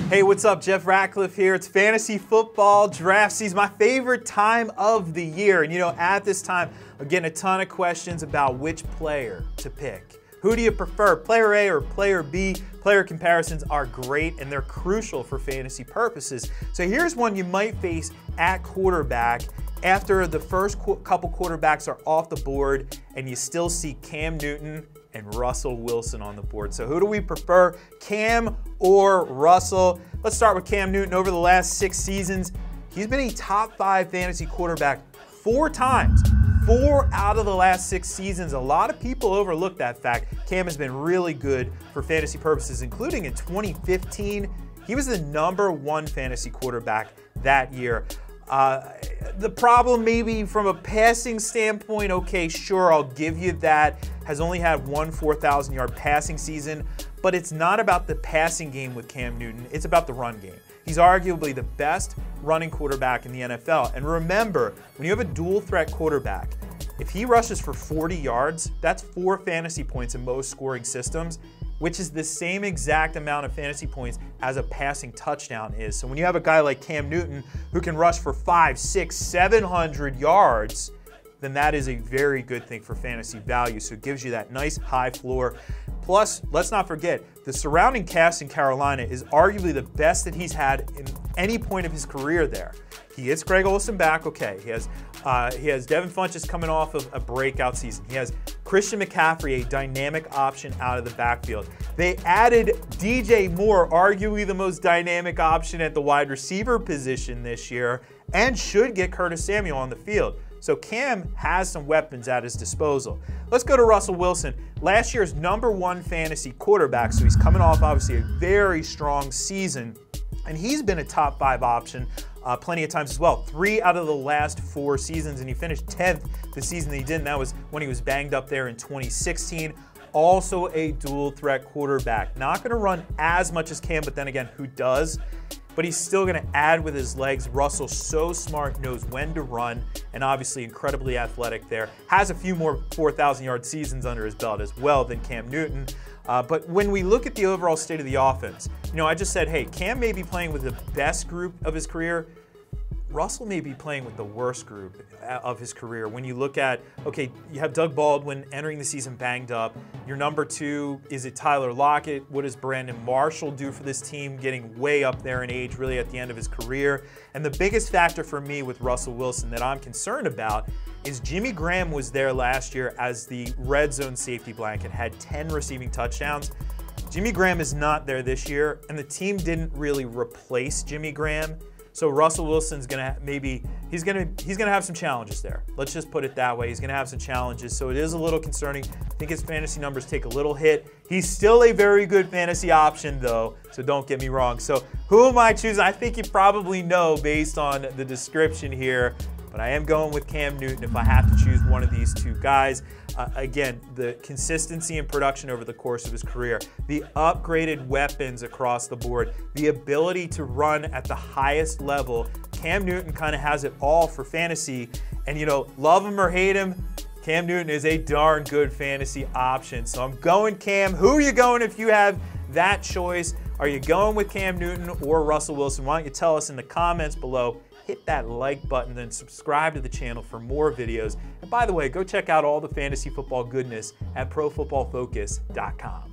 Hey, what's up? Jeff Ratcliffe here. It's fantasy football draft season, my favorite time of the year. And you know, at this time, I'm getting a ton of questions about which player to pick. Who do you prefer, player A or player B? Player comparisons are great and they're crucial for fantasy purposes. So here's one you might face at quarterback after the first couple quarterbacks are off the board and you still see Cam Newton and Russell Wilson on the board. So who do we prefer, Cam or Russell? Let's start with Cam Newton. Over the last 6 seasons, he's been a top 5 fantasy quarterback 4 times. 4 out of the last 6 seasons. A lot of people overlook that fact. Cam has been really good for fantasy purposes, including in 2015. He was the #1 fantasy quarterback that year. The problem maybe from a passing standpoint, okay, sure, I'll give you that. Has only had one 4,000-yard passing season, but it's not about the passing game with Cam Newton. It's about the run game. He's arguably the best running quarterback in the NFL. And remember, when you have a dual threat quarterback, if he rushes for 40 yards, that's 4 fantasy points in most scoring systems, which is the same exact amount of fantasy points as a passing touchdown is. So when you have a guy like Cam Newton who can rush for 500, 600, 700 yards, then that is a very good thing for fantasy value. So it gives you that nice high floor. Plus, let's not forget, the surrounding cast in Carolina is arguably the best that he's had in any point of his career there. He gets Greg Olsen back, okay. He has Devin Funchess coming off of a breakout season. He has Christian McCaffrey, a dynamic option out of the backfield. They added DJ Moore, arguably the most dynamic option at the wide receiver position this year, and should get Curtis Samuel on the field. So Cam has some weapons at his disposal. Let's go to Russell Wilson. Last year's #1 fantasy quarterback, so he's coming off obviously a very strong season, and he's been a top 5 option plenty of times as well. 3 out of the last 4 seasons, and he finished 10th the season that he did, and that was when he was banged up there in 2016. Also a dual threat quarterback. Not gonna run as much as Cam, but then again, who does? But he's still gonna add with his legs. Russell's so smart, knows when to run, and obviously incredibly athletic there. Has a few more 4,000-yard seasons under his belt as well than Cam Newton. But when we look at the overall state of the offense, you know, I just said, hey, Cam may be playing with the best group of his career. Russell may be playing with the worst group of his career. When you look at, okay, you have Doug Baldwin entering the season banged up. Your #2, is it Tyler Lockett? What does Brandon Marshall do for this team, getting way up there in age, really at the end of his career? And the biggest factor for me with Russell Wilson that I'm concerned about is Jimmy Graham was there last year as the red zone safety blanket, had 10 receiving touchdowns. Jimmy Graham is not there this year, and the team didn't really replace Jimmy Graham. So Russell Wilson's gonna he's gonna have some challenges there. Let's just put it that way. He's gonna have some challenges. So it is a little concerning. I think his fantasy numbers take a little hit. He's still a very good fantasy option though, so don't get me wrong. So who am I choosing? I think you probably know based on the description here, but I am going with Cam Newton if I have to choose one of these 2 guys. Again, the consistency and production over the course of his career, the upgraded weapons across the board, the ability to run at the highest level. Cam Newton kind of has it all for fantasy. And you know, love him or hate him, Cam Newton is a darn good fantasy option. So I'm going Cam. Who are you going if you have that choice? Are you going with Cam Newton or Russell Wilson? Why don't you tell us in the comments below? Hit that like button, then subscribe to the channel for more videos. And by the way, go check out all the fantasy football goodness at ProFootballFocus.com.